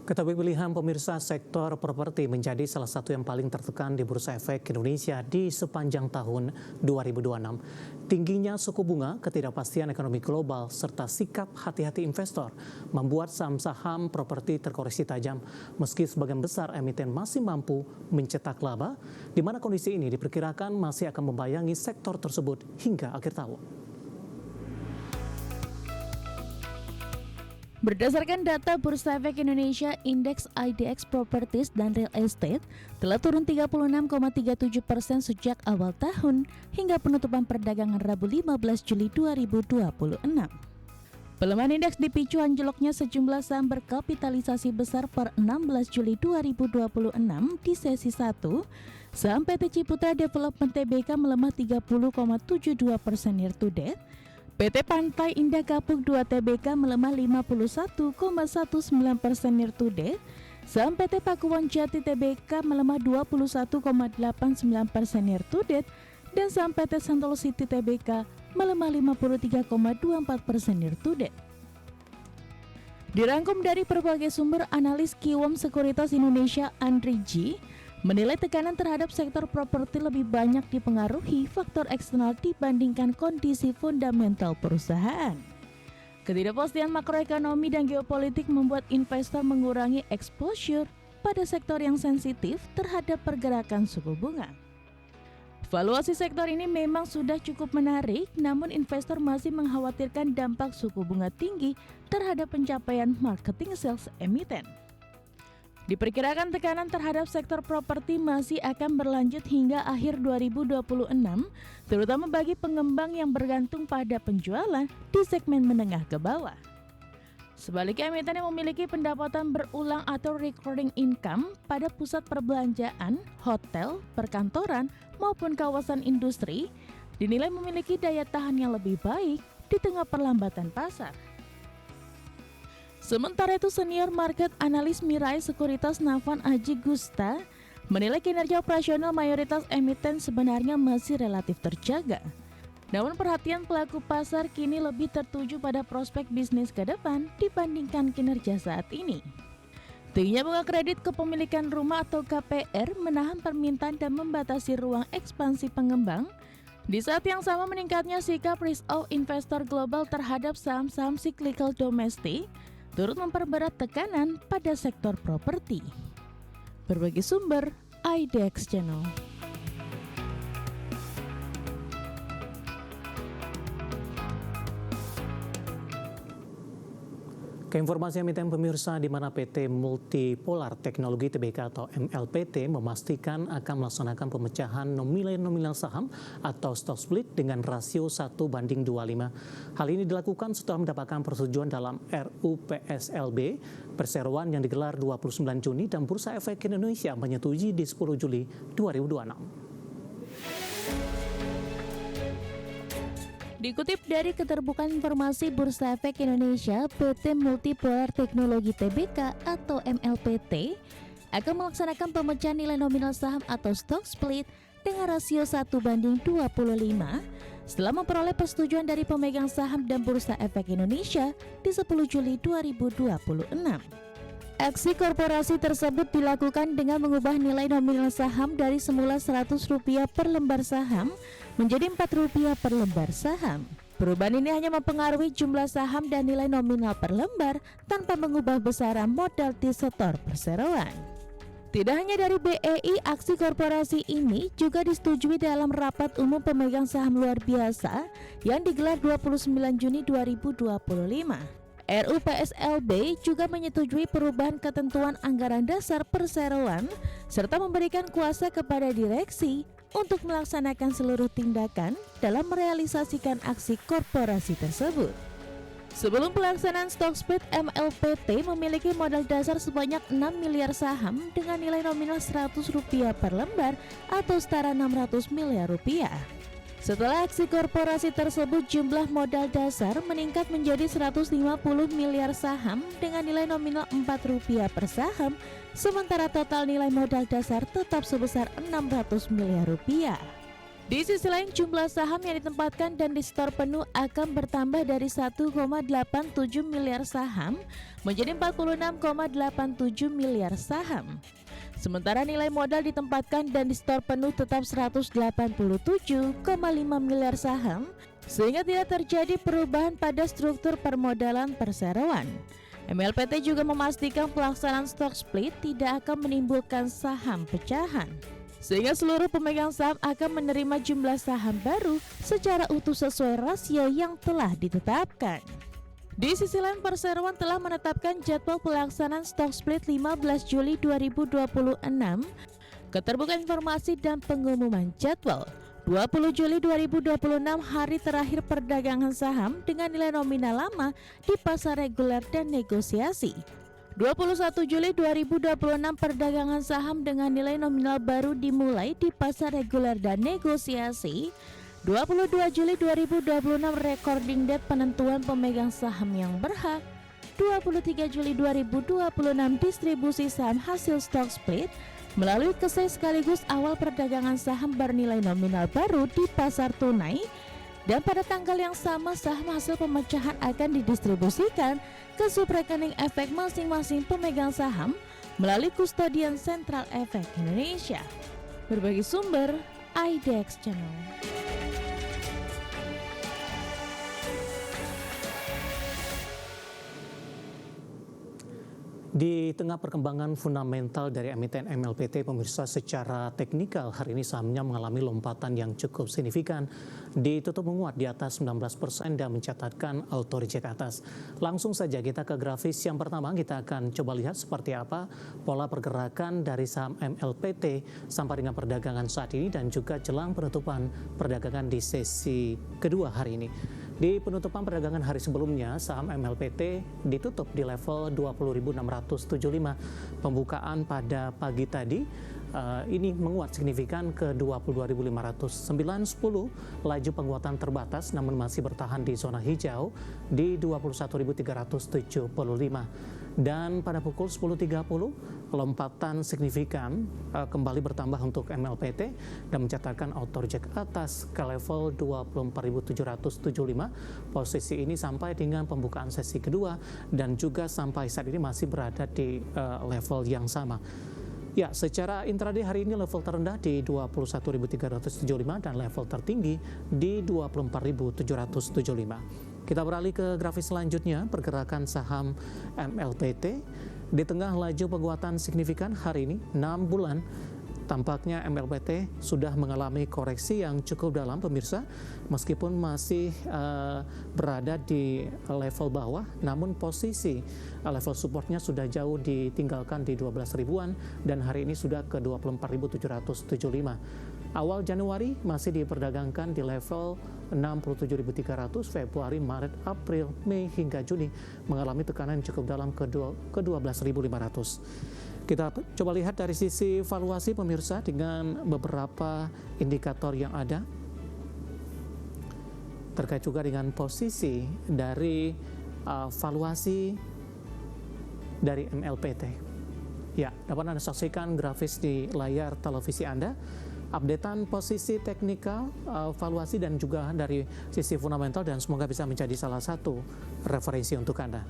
Ketahui pilihan pemirsa, sektor properti menjadi salah satu yang paling tertekan di Bursa Efek Indonesia di sepanjang tahun 2026. Tingginya suku bunga, ketidakpastian ekonomi global, serta sikap hati-hati investor membuat saham-saham properti terkoreksi tajam. Meski sebagian besar emiten masih mampu mencetak laba, di mana kondisi ini diperkirakan masih akan membayangi sektor tersebut hingga akhir tahun. Berdasarkan data Bursa Efek Indonesia, indeks IDX Properties dan Real Estate telah turun 36,37% sejak awal tahun hingga penutupan perdagangan Rabu 15 Juli 2026. Pelemahan indeks dipicu anjloknya sejumlah saham berkapitalisasi besar per 16 Juli 2026 di sesi 1. Saham PT Ciputra Development Tbk melemah 30,72% year to date. PT Pantai Indah Kapuk 2 Tbk melemah 51,19% year to date. Saham PT Pakuwon Jati Tbk melemah 21,89% year to date. Dan saham PT Sentul City Tbk melemah 53,24% year to date. Dirangkum dari berbagai sumber, analis Kiwom Sekuritas Indonesia Andri G menilai tekanan terhadap sektor properti lebih banyak dipengaruhi faktor eksternal dibandingkan kondisi fundamental perusahaan. Ketidakpastian makroekonomi dan geopolitik membuat investor mengurangi exposure pada sektor yang sensitif terhadap pergerakan suku bunga. Valuasi sektor ini memang sudah cukup menarik, namun investor masih mengkhawatirkan dampak suku bunga tinggi terhadap pencapaian marketing sales emiten. Diperkirakan tekanan terhadap sektor properti masih akan berlanjut hingga akhir 2026, terutama bagi pengembang yang bergantung pada penjualan di segmen menengah ke bawah. Sebaliknya, emiten yang memiliki pendapatan berulang atau recurring income pada pusat perbelanjaan, hotel, perkantoran, maupun kawasan industri dinilai memiliki daya tahan yang lebih baik di tengah perlambatan pasar. Sementara itu, senior market analis Mirai Sekuritas Nafan Aji Gusta menilai kinerja operasional mayoritas emiten sebenarnya masih relatif terjaga. Namun perhatian pelaku pasar kini lebih tertuju pada prospek bisnis ke depan dibandingkan kinerja saat ini. Tingginya bunga kredit kepemilikan rumah atau KPR menahan permintaan dan membatasi ruang ekspansi pengembang. Di saat yang sama, meningkatnya sikap risk-off investor global terhadap saham-saham cyclical domestik turut memperberat tekanan pada sektor properti. Berbagai sumber, IDX Channel. Keinformasi emiten pemirsa, di mana PT Multipolar Teknologi Tbk atau MLPT memastikan akan melaksanakan pemecahan nominal saham atau stock split dengan rasio 1:25. Hal ini dilakukan setelah mendapatkan persetujuan dalam RUU PSLB perseroan yang digelar 29 Juni dan Bursa Efek Indonesia menyetujui di 10 Juli 2026. Dikutip dari Keterbukaan Informasi Bursa Efek Indonesia, PT Multipolar Teknologi Tbk atau MLPT akan melaksanakan pemecahan nilai nominal saham atau stock split dengan rasio 1:25 setelah memperoleh persetujuan dari pemegang saham dan Bursa Efek Indonesia di 10 Juli 2026. Aksi korporasi tersebut dilakukan dengan mengubah nilai nominal saham dari semula Rp100 per lembar saham menjadi Rp4 per lembar saham. Perubahan ini hanya mempengaruhi jumlah saham dan nilai nominal per lembar tanpa mengubah besaran modal di setor perseroan. Tidak hanya dari BEI, aksi korporasi ini juga disetujui dalam rapat umum pemegang saham luar biasa yang digelar 29 Juni 2025. RUU PSLB juga menyetujui perubahan ketentuan anggaran dasar perseroan serta memberikan kuasa kepada direksi untuk melaksanakan seluruh tindakan dalam merealisasikan aksi korporasi tersebut. Sebelum pelaksanaan stock split, MLPT memiliki modal dasar sebanyak 6 miliar saham dengan nilai nominal Rp100 per lembar atau setara Rp600 miliar. Setelah aksi korporasi tersebut, jumlah modal dasar meningkat menjadi 150 miliar saham dengan nilai nominal Rp4 per saham, sementara total nilai modal dasar tetap sebesar Rp600 miliar. Di sisi lain, jumlah saham yang ditempatkan dan di store penuh akan bertambah dari 1,87 miliar saham menjadi 46,87 miliar saham. Sementara nilai modal ditempatkan dan di store penuh tetap 187,5 miliar saham, sehingga tidak terjadi perubahan pada struktur permodalan perseroan. MLPT juga memastikan pelaksanaan stock split tidak akan menimbulkan saham pecahan, sehingga seluruh pemegang saham akan menerima jumlah saham baru secara utuh sesuai rasio yang telah ditetapkan. Di sisi lain, perseroan telah menetapkan jadwal pelaksanaan stock split 15 Juli 2026, keterbukaan informasi dan pengumuman jadwal 20 Juli 2026 hari terakhir perdagangan saham dengan nilai nominal lama di pasar reguler dan negosiasi. 21 Juli 2026 perdagangan saham dengan nilai nominal baru dimulai di pasar reguler dan negosiasi. 22 Juli 2026 recording date penentuan pemegang saham yang berhak. 23 Juli 2026 distribusi saham hasil stock split melalui KSE sekaligus awal perdagangan saham bernilai nominal baru di pasar tunai. Dan pada tanggal yang sama saham hasil pemecahan akan didistribusikan ke subrekening efek masing-masing pemegang saham melalui kustodian Sentral Efek Indonesia. Berbagi sumber, IDX Channel. Di tengah perkembangan fundamental dari emiten MLPT, pemirsa, secara teknikal hari ini sahamnya mengalami lompatan yang cukup signifikan, ditutup menguat di atas 19% dan mencatatkan auto reject atas. Langsung saja kita ke grafis yang pertama, kita akan coba lihat seperti apa pola pergerakan dari saham MLPT sampai dengan perdagangan saat ini dan juga jelang penutupan perdagangan di sesi kedua hari ini. Di penutupan perdagangan hari sebelumnya, saham MLPT ditutup di level 20.675. Pembukaan pada pagi tadi ini menguat signifikan ke 22.509.10. Laju penguatan terbatas namun masih bertahan di zona hijau di 21.375. Dan pada pukul 10.30 lompatan signifikan kembali bertambah untuk MLPT dan mencatatkan auto reject atas ke level 24.775. Posisi ini sampai dengan pembukaan sesi kedua dan juga sampai saat ini masih berada di level yang sama. Ya, secara intraday hari ini level terendah di 21.375 dan level tertinggi di 24.775. Kita beralih ke grafis selanjutnya, pergerakan saham MLPT. Di tengah laju penguatan signifikan hari ini, 6 bulan, tampaknya MLPT sudah mengalami koreksi yang cukup dalam, pemirsa. Meskipun masih berada di level bawah, namun posisi level supportnya sudah jauh ditinggalkan di 12 ribuan dan hari ini sudah ke 24.775. Awal Januari masih diperdagangkan di level 67.300, Februari, Maret, April, Mei hingga Juni mengalami tekanan cukup dalam ke 12.500. Kita coba lihat dari sisi valuasi, pemirsa, dengan beberapa indikator yang ada terkait juga dengan posisi dari valuasi dari MLPT. Ya, dapat Anda saksikan grafis di layar televisi Anda. Updatean posisi teknikal, valuasi dan juga dari sisi fundamental, dan semoga bisa menjadi salah satu referensi untuk Anda.